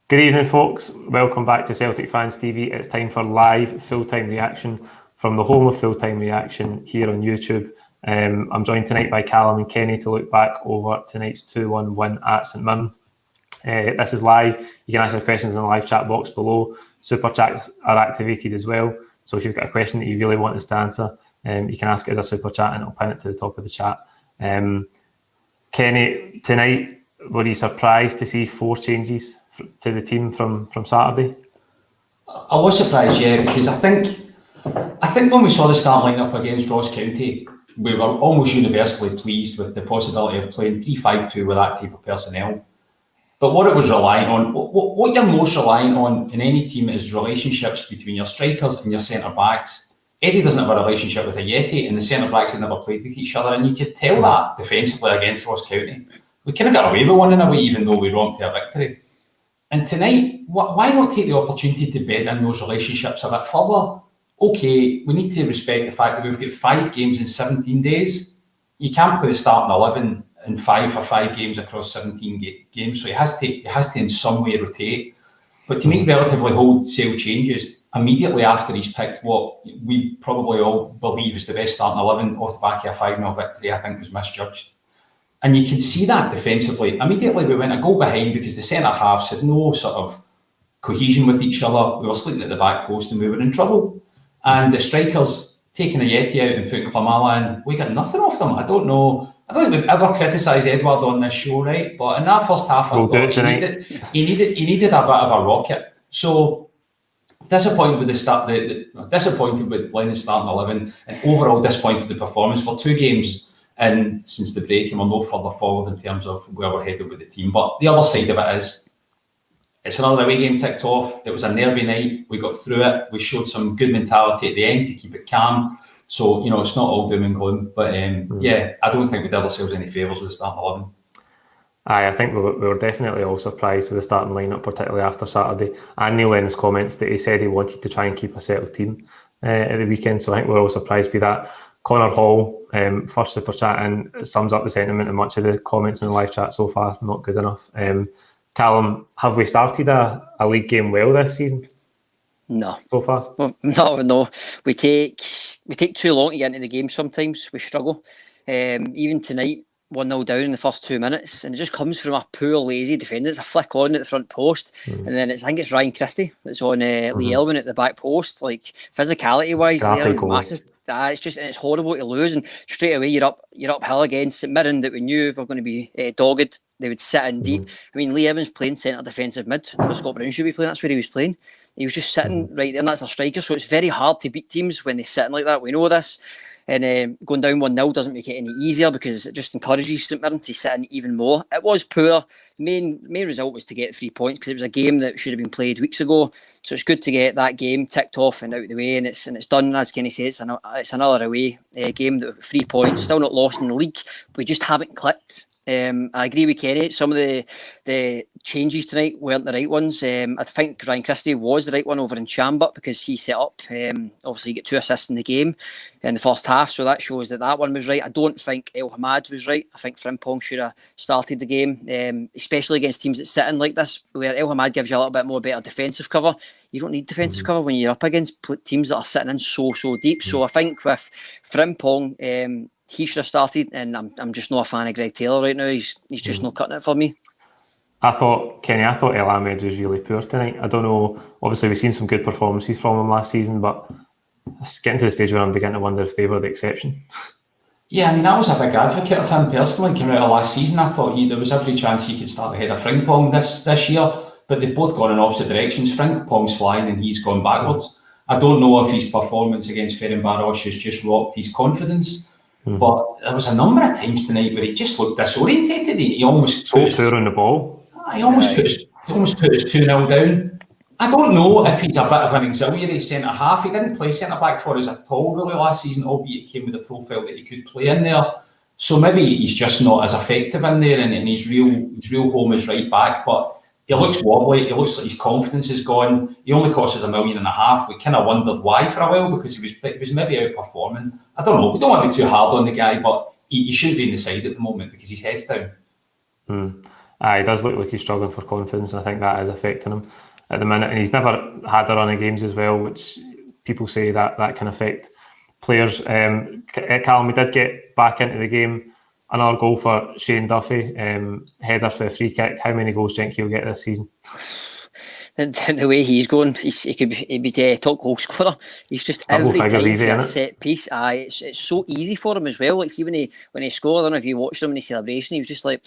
Good evening, folks. Welcome back to Celtic Fans TV. It's time for live full-time reaction from the home of full-time reaction here on YouTube. I'm joined tonight by Callum and Kenny to look back over tonight's 2-1 win at St Mirren. This is live. You can ask your questions in the live chat box below. Super chats are activated as well. So if you've got a question that you really want us to answer, you can ask it as a super chat and I'll pin it to the top of the chat. Kenny, tonight, were you surprised to see 4 changes to the team from Saturday? I was surprised, yeah, because I think when we saw the start lineup against Ross County, we were almost universally pleased with the possibility of playing 3-5-2 with that type of personnel. But what it was relying on, what you're most relying on in any team is relationships between your strikers and your centre-backs. Eddie doesn't have a relationship with Ajeti, and the centre-backs have never played with each other, and you could tell that defensively against Ross County. We kind of got away with one in a way, even though we romped to a victory. And tonight, why not take the opportunity to bed in those relationships a bit further? Okay, we need to respect the fact that we've got 5 games in 17 days. You can't play the starting 11 in 5 games across 17 games, so it has to in some way rotate. But to make relatively wholesale changes immediately after he's picked what we probably all believe is the best starting 11 off the back of a 5-0 victory, I think was misjudged. And you can see that defensively. Immediately we went a goal behind because the centre-halves had no sort of cohesion with each other. We were sleeping at the back post and we were in trouble. And the strikers taking Ajeti out and putting Klimala in, we got nothing off them. I don't think we've ever criticised Edward on this show, right? But in that first half, I thought he needed a bit of a rocket. So disappointed with the start, disappointed with Lennon's starting 11, and overall disappointed with the performance for 2 games. And since the break, and we're no further forward in terms of where we're headed with the team. But the other side of it is, it's another away game ticked off. It was a nervy night. We got through it. We showed some good mentality at the end to keep it calm. So, it's not all doom and gloom. But yeah, I don't think we did ourselves any favours with the starting 11. I think we were definitely all surprised with the starting lineup, particularly after Saturday. And Neil in his comments that he said he wanted to try and keep a settled team at the weekend. So I think we're all surprised by that. Connor Hall, first super chat, and it sums up the sentiment in much of the comments in the live chat so far. Not good enough. Callum, have we started a league game well this season? No. So far? Well, no. We take too long to get into the game sometimes. We struggle. Even tonight, 1-0 down in the first 2 minutes, and it just comes from a poor, lazy defender. It's a flick on at the front post, and then I think it's Ryan Christie that's on Lee Elwin at the back post. Like, physicality-wise, there is massive. It's horrible to lose, and straight away you're uphill against St Mirren that we knew were going to be dogged. They would sit in deep. I mean, Lee Evans playing centre defensive mid. Scott Brown should be playing. That's where he was playing. He was just sitting right there, and that's a striker. So it's very hard to beat teams when they're sitting like that. We know this. And going down 1-0 doesn't make it any easier because it just encourages St Mirren to sit in even more. It was poor. The main result was to get 3 points because it was a game that should have been played weeks ago. So it's good to get that game ticked off and out of the way, and it's done. As Kenny says, it's another away game that 3 points, still not lost in the league. But we just haven't clicked. I agree with Kenny. Some of the changes tonight weren't the right ones. I think Ryan Christie was the right one over in Chambert because he set up. Obviously, he got 2 assists in the game in the first half, so that shows that one was right. I don't think El Hamad was right. I think Frimpong should have started the game, especially against teams that sit in like this, where El Hamad gives you a little bit more better defensive cover. You don't need defensive cover when you're up against teams that are sitting in so deep. So I think with Frimpong, he should have started, and I'm just not a fan of Greg Taylor right now. He's just not cutting it for me. I thought El Ahmed was really poor tonight. I don't know. Obviously, we've seen some good performances from him last season, but it's getting to the stage where I'm beginning to wonder if they were the exception. Yeah, I mean, I was a big advocate of him personally. Coming out of last season, I thought there was every chance he could start ahead of Frimpong this year, but they've both gone in opposite directions. Frimpong's flying and he's gone backwards. I don't know if his performance against Ferencváros has just rocked his confidence. But there was a number of times tonight where he just looked disorientated. He almost put his on the ball. He almost put his 2-0 down. I don't know if he's a bit of an auxiliary centre half. He didn't play centre back for us at all really last season, albeit he came with a profile that he could play in there. So maybe he's just not as effective in there, and his real home is right back. But he looks wobbly. He looks like his confidence is gone. He only cost us $1.5 million. We kind of wondered why for a while, because he was maybe outperforming. I don't know. We don't want to be too hard on the guy, but he shouldn't be in the side at the moment because his head's down. He does look like he's struggling for confidence, and I think that is affecting him at the minute. And he's never had a run of games as well, which people say that can affect players. Callum, we did get back into the game. Another goal for Shane Duffy, header for a free kick. How many goals do you think he'll get this season? The way he's going, he'd be top goal scorer. He's just every time for a set piece. It's so easy for him as well. Like, see when he scored, I don't know if you watched him in his celebration, he was just like,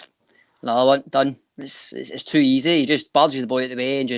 no, done. It's too easy. He just barges the ball out the way and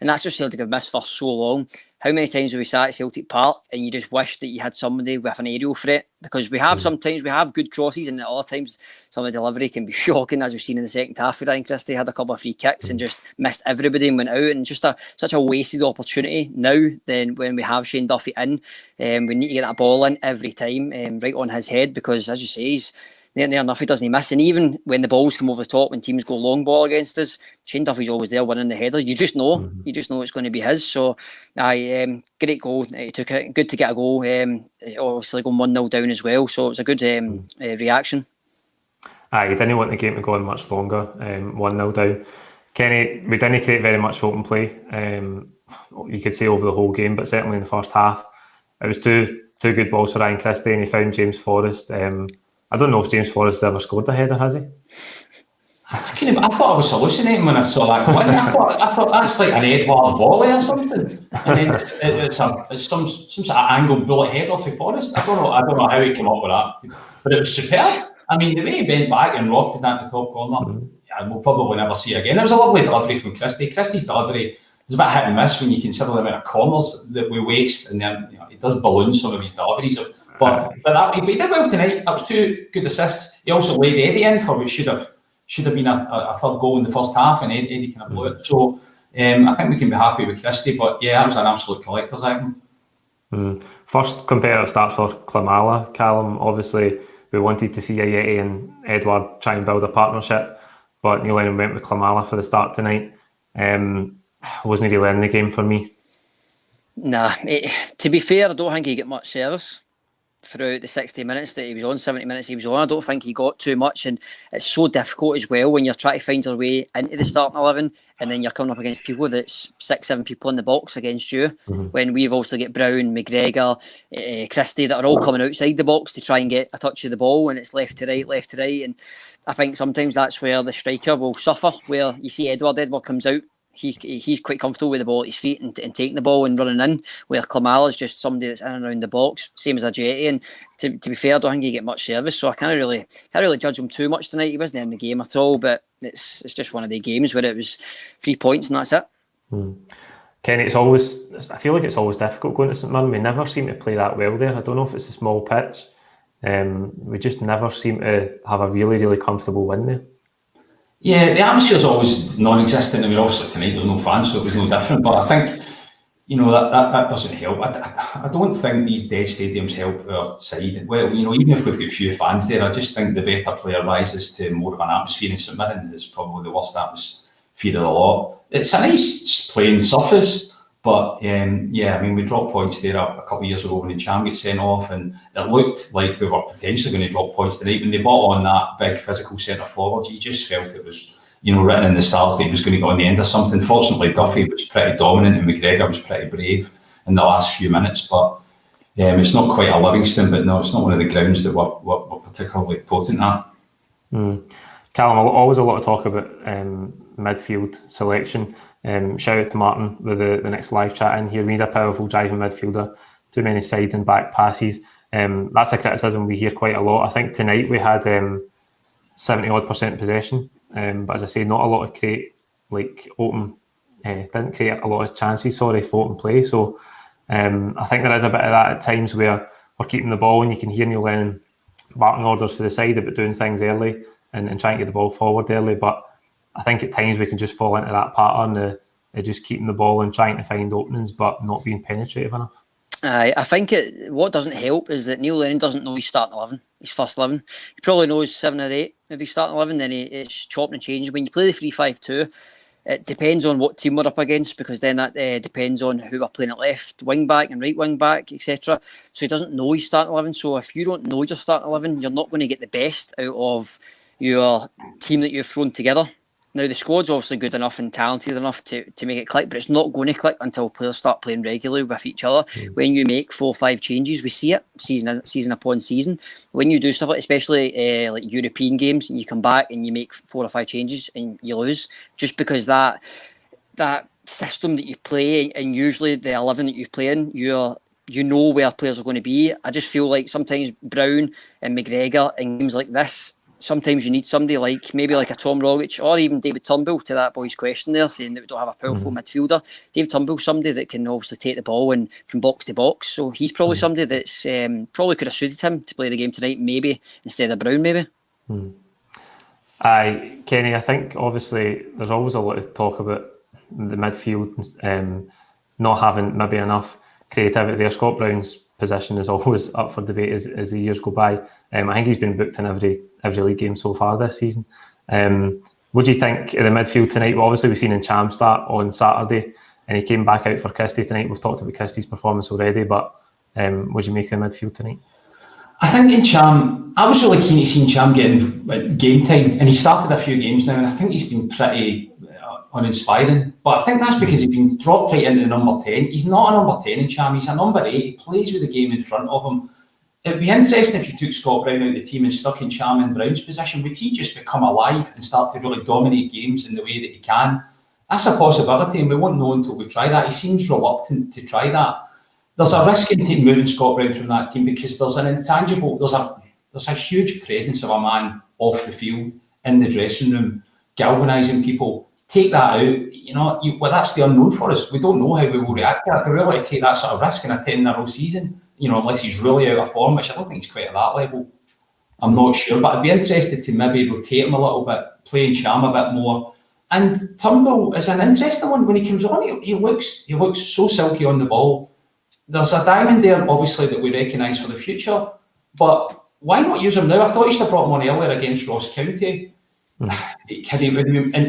that's what Celtic have missed for so long. How many times have we sat at Celtic Park and you just wish that you had somebody with an aerial threat? Because sometimes we have good crosses, and at other times some of the delivery can be shocking, as we've seen in the second half. Ryan Christie had a couple of free kicks and just missed everybody and went out, and just such a wasted opportunity. Now then, when we have Shane Duffy in, we need to get that ball in every time, right on his head, because as you say, he's near enough, he doesn't miss. And even when the balls come over the top, when teams go long ball against us, Shane Duffy's always there winning the header. You just know it's going to be his. So, great goal. He took it. Good to get a goal. Obviously going 1-0 down as well. So it was a good reaction. He didn't want the game to go on much longer. 1-0 down. Kenny, we didn't create very much open play. You could say over the whole game, but certainly in the first half, it was two good balls for Ryan Christie, and he found James Forrest. I don't know if James Forrest ever scored a header, has he? I thought I was hallucinating when I saw that go in. I thought that's like an Edward volley or something. And then it's some sort of angled bullet header for Forrest. I don't know how he came up with that, but it was superb. I mean, the way he bent back and rocked it down the top corner, we'll probably never see again. It was a lovely delivery from Christie. Christie's delivery is a bit hit and miss when you consider the amount of corners that we waste, and then he does balloon some of his deliveries. But he did well tonight. That was 2 good assists. He also laid Eddie in for what should have been a third goal in the first half, and Eddie kind of blew it. So I think we can be happy with Christie. But yeah, that was an absolute collector's item. First competitive start for Klimala. Callum, obviously we wanted to see Ayeti and Edward try and build a partnership, but Neil Lennon went with Klimala for the start tonight. Wasn't really in the game for me. Nah, to be fair, I don't think he got much service throughout the 60 minutes that he was on, 70 minutes he was on. I don't think he got too much, and it's so difficult as well when you're trying to find your way into the starting 11 and then you're coming up against people that's 6-7 people in the box against you, when we've also got Brown, McGregor, Christie that are all coming outside the box to try and get a touch of the ball, and it's left to right, and I think sometimes that's where the striker will suffer, where you see Edward comes out, he's quite comfortable with the ball at his feet and taking the ball and running in, where Klimala is just somebody that's in and around the box, same as Ajeti. And to be fair, I don't think he get much service, so I can't really judge him too much tonight. He wasn't in the game at all, but it's just one of the games where it was 3 points and that's it. Kenny, I feel like it's always difficult going to St Mirren. We never seem to play that well there. I don't know if it's a small pitch. We just never seem to have a really, really comfortable win there. Yeah, the atmosphere is always non-existent. I mean, obviously tonight there's no fans, so it was no different. But I think, that doesn't help. I don't think these dead stadiums help our side. Well, even if we've got few fans there, I just think the better player rises to more of an atmosphere in St Mirren. Is probably the worst atmosphere of the lot. It's a nice playing surface, but we dropped points there a couple of years ago when the Cham got sent off, and it looked like we were potentially going to drop points tonight. When they brought on that big physical centre forward, you just felt it was, written in the stars that he was going to go on the end of something. Fortunately, Duffy was pretty dominant, and McGregor was pretty brave in the last few minutes. But it's not quite a Livingston, but no, it's not one of the grounds that we're particularly potent at. Callum, always a lot of talk about midfield selection. Shout out to Martin with the next live chat in here. We need a powerful driving midfielder, too many side and back passes. That's a criticism we hear quite a lot. I think tonight we had 70% possession, but as I say, not a lot of didn't create a lot of chances for open play. So I think there is a bit of that at times where we're keeping the ball, and you can hear Neil Lennon barking orders for the side about doing things early and trying to get the ball forward early, but I think at times we can just fall into that pattern of just keeping the ball and trying to find openings, but not being penetrative enough. I think what doesn't help is that Neil Lennon doesn't know his starting 11, his first 11. He probably knows 7 or 8 of his starting 11, then it's chopping and changing. When you play the 3-5-2, it depends on what team we're up against, because then that depends on who we're playing at left wing back and right wing back, etc. So he doesn't know his starting 11. So if you don't know your starting 11, you're not going to get the best out of your team that you've thrown together. Now, the squad's obviously good enough and talented enough to make it click, but it's not going to click until players start playing regularly with each other. When you make 4 or 5 changes, we see it season upon season. When you do stuff like, especially like European games, and you come back and you make 4 or 5 changes and you lose, just because that system that you play, and usually the 11 that you play in, you know where players are going to be. I just feel like sometimes Brown and McGregor in games like this, sometimes you need somebody like maybe like a Tom Rogic or even David Turnbull, to that boy's question there, saying that we don't have a powerful midfielder. David Turnbull's somebody that can obviously take the ball and from box to box. So he's probably somebody that's probably could have suited him to play the game tonight, maybe instead of Brown, maybe. Aye, Kenny, I think obviously there's always a lot of talk about the midfield not having maybe enough creativity there. Scott Brown's position is always up for debate as the years go by. I think he's been booked in every league game so far this season. What do you think of the midfield tonight? Well, obviously we've seen Encham start on Saturday and he came back out for Christie tonight. We've talked about Christie's performance already, but what do you make of the midfield tonight? I think Encham, I was really keen to see Encham getting game time, and he started a few games now, and I think he's been pretty uninspiring. But I think that's because he's been dropped right into the number 10. He's not a number 10 Encham, he's a number 8. He plays with the game in front of him. It'd be interesting if you took Scott Brown out of the team and stuck Encham in Brown's position. Would he just become alive and start to really dominate games in the way that he can? That's a possibility, and we won't know until we try that. He seems reluctant to try that. There's a risk in moving Scott Brown from that team because there's an intangible, there's a huge presence of a man off the field in the dressing room, galvanising people. Take that out, well, that's the unknown for us. We don't know how we will react to that. Do we really take that sort of risk in a 10-in-a-row season? Unless he's really out of form, which I don't think he's quite at that level. I'm not sure, but I'd be interested to maybe rotate him a little bit, play Encham a bit more. And Turnbull is an interesting one. When he comes on, he looks so silky on the ball. There's a diamond there, obviously, that we recognise for the future, but why not use him now? I thought he should have brought him on earlier against Ross County. And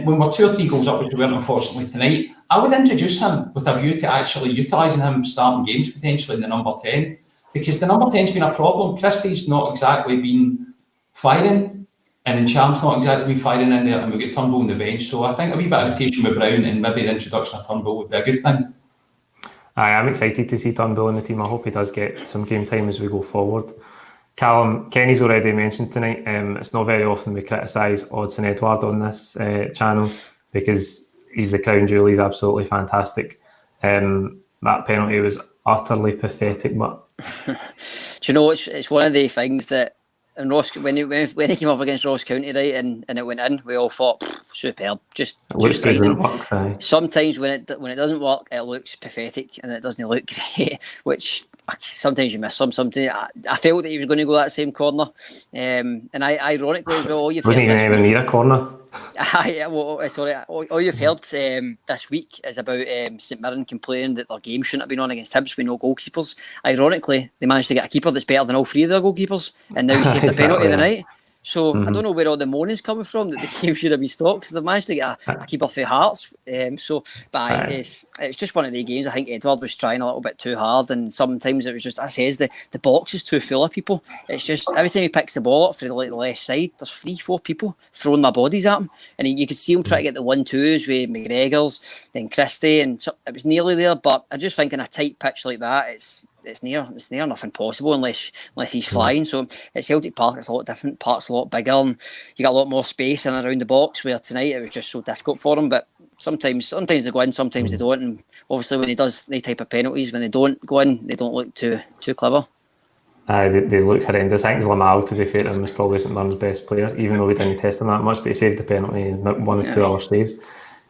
when we're 2 or 3 goals up, which we weren't unfortunately tonight, I would introduce him with a view to actually utilising him starting games potentially in the number 10, because the number 10's been a problem. Christie's not exactly been firing, and Encham's not exactly been firing in there, and we've got Turnbull on the bench. So I think a wee bit of rotation with Brown and maybe the introduction of Turnbull would be a good thing. I'm excited to see Turnbull in the team. I hope he does get some game time as we go forward. Callum, Kenny's already mentioned tonight, it's not very often we criticise Odsonne Edouard on this channel because he's the crown jewel, he's absolutely fantastic. That penalty was utterly pathetic, but... Do you know, it's one of the things that and Ross, when he came up against Ross County, right, and it went in, we all thought, superb, just fine. Sometimes when it doesn't work, it looks pathetic and it doesn't look great, which sometimes you miss some. Sometimes I felt that he was going to go that same corner, and ironically as well, all you've wasn't even near a corner. All you've heard this week is about St Mirren complaining that their game shouldn't have been on against Hibs with no goalkeepers. Ironically, they managed to get a keeper that's better than all 3 of their goalkeepers, and now he saved a penalty of the night. So I don't know where all the moan is coming from that the game should have been stopped. So they've managed to get a keeper for Hearts. It's just one of the games. I think Edouard was trying a little bit too hard, and sometimes it was just, as says, the box is too full of people. It's just every time he picks the ball up for the left side, there's 3-4 people throwing their bodies at him, and you could see him try to get the 1-2s with McGregor's, then Christie, and so it was nearly there. But I just think in a tight pitch like that, it's near nothing possible unless he's flying. So at Celtic Park, it's a lot different. Park's a lot bigger, and you got a lot more space in and around the box. Where tonight it was just so difficult for him. But sometimes they go in, sometimes they don't. And obviously, when he does the type of penalties, when they don't go in, they don't look too clever. They look horrendous. I think Lamal, to be fair to him, was probably St Mirren's best player, even though we didn't test him that much. But he saved the penalty in 1 or 2 other saves.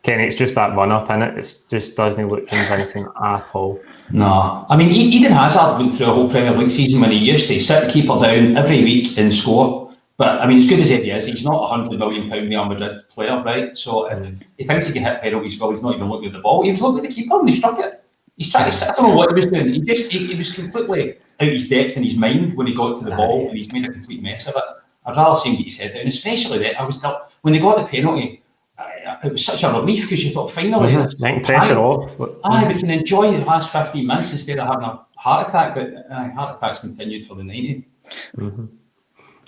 Kenny, it's just that run up in it. It just doesn't look convincing at all. No, I mean, Eden Hazard went through a whole Premier League season when he used to sit the keeper down every week and score. But I mean, as good as Eddie is, he's not a £100 million Real Madrid player, right? So if he thinks he can hit penalties, well, he's not even looking at the ball. He was looking at the keeper when he struck it. He's trying to sit. I don't know what he was doing. He was completely out his depth in his mind when he got to the ball, and he's made a complete mess of it. I'd rather see him get his head down, especially that. When they got the penalty, it was such a relief because you thought finally pressure off. We can enjoy the last 15 minutes instead of having a heart attack. But heart attacks continued for the 90.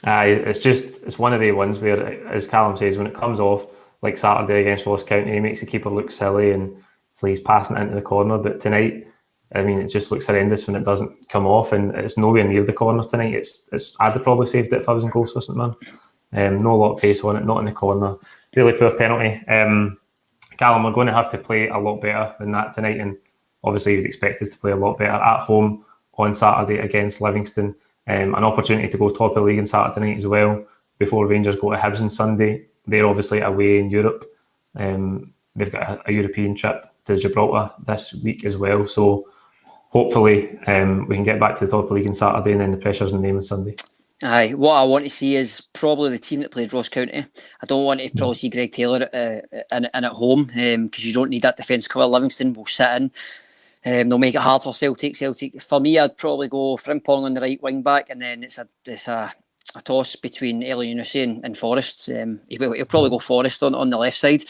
It's one of the ones where, as Callum says, when it comes off, like Saturday against Ross County. He makes the keeper look silly and so he's passing it into the corner. But tonight, I mean, it just looks horrendous when it doesn't come off, and it's nowhere near the corner tonight. I'd have probably saved it if I was in goal or something, man. No lot of pace on it, not in the corner. Really poor penalty. Callum, we're going to have to play a lot better than that tonight, and obviously you'd expect us to play a lot better at home on Saturday against Livingston. An opportunity to go top of the league on Saturday night as well, before Rangers go to Hibs on Sunday. They're obviously away in Europe. They've got a European trip to Gibraltar this week as well. So hopefully we can get back to the top of the league on Saturday, and then the pressure's on them on Sunday. Aye, what I want to see is probably the team that played Ross County. I don't want to probably see Greg Taylor in at home, because you don't need that defence cover. Livingston will sit in. They'll make it hard for Celtic. For me, I'd probably go Frimpong on the right wing back, and then it's a toss between Elyounoussi and Forrest. He'll probably go Forrest on the left side.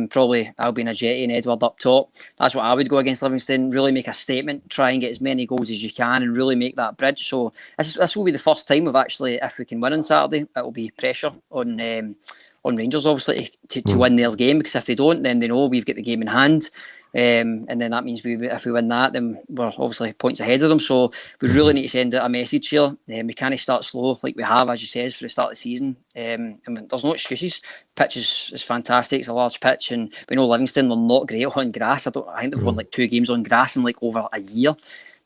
Probably Albion Ajeti and Edward up top. That's what I would go against Livingston. Really make a statement, try and get as many goals as you can, and really make that bridge. So this will be the first time we've actually, if we can win on Saturday, it will be pressure on Rangers, obviously, to win their game, because if they don't, then they know we've got the game in hand. And then that means if we win that, then we're obviously points ahead of them. So we really need to send out a message here. We can't start slow like we have, as you said, for the start of the season. And there's no excuses. Pitch is fantastic. It's a large pitch, and we know Livingston were not great on grass. I think they've won like 2 games on grass in like over a year.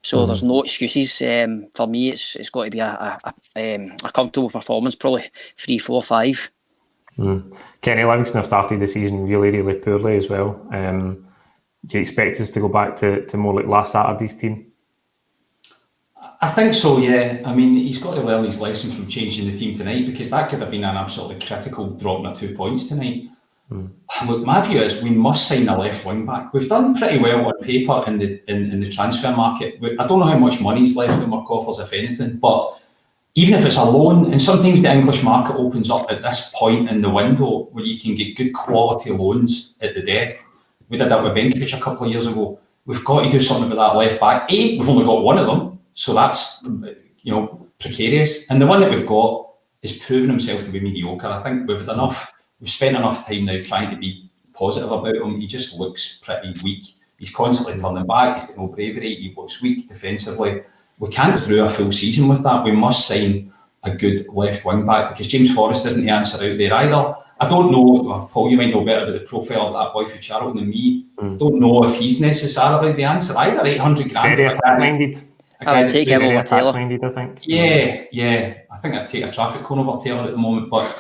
So there's no excuses. For me, it's got to be a comfortable performance, probably 3, 4, 5. Kenny, Livingston have started the season really, really poorly as well. Do you expect us to go back to more like last Saturday's team? I think so, yeah. I mean, he's got to learn his lesson from changing the team tonight, because that could have been an absolutely critical drop of 2 points tonight. Look, my view is we must sign a left wing back. We've done pretty well on paper in the transfer market. I don't know how much money's left in our coffers, if anything, but even if it's a loan, and sometimes the English market opens up at this point in the window where you can get good quality loans at the death. We did that with Benkovic a couple of years ago. We've got to do something about that left back. We've only got one of them, so that's precarious. And the one that we've got is proven himself to be mediocre. I think we've spent enough time now trying to be positive about him. He just looks pretty weak. He's constantly turning back. He's got no bravery. He looks weak defensively. We can't go through a full season with that. We must sign a good left wing back, because James Forrest isn't the answer out there either. I don't know, Paul, you might know better about the profile of that boy for Charlton than me. Don't know if he's necessarily the answer either. 800 grand. Very attack-minded. I would take him over Taylor. I think. Yeah. I think I'd take a traffic cone over Taylor at the moment, but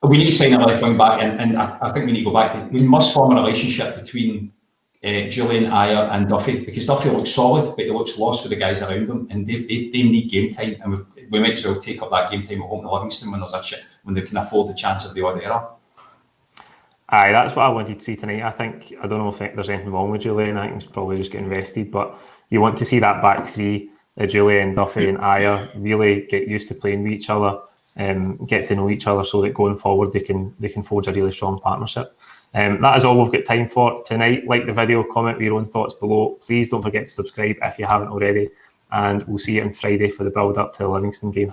we need to sign a left wing back, and I think we need to go back to, we must form a relationship between Julian, Ayer and Duffy, because Duffy looks solid, but he looks lost with the guys around him, and they need game time, and we might as well take up that game time at home to Livingston when they can afford the chance of the odd error. Aye, that's what I wanted to see tonight. I don't know if there's anything wrong with Julian. I think he's probably just getting rested, but you want to see that back three, Julian, Duffy and Ayer, really get used to playing with each other, get to know each other, so that going forward they can forge a really strong partnership. That is all we've got time for tonight. Like the video, comment with your own thoughts below. Please don't forget to subscribe if you haven't already, and we'll see you on Friday for the build up to the Livingston game.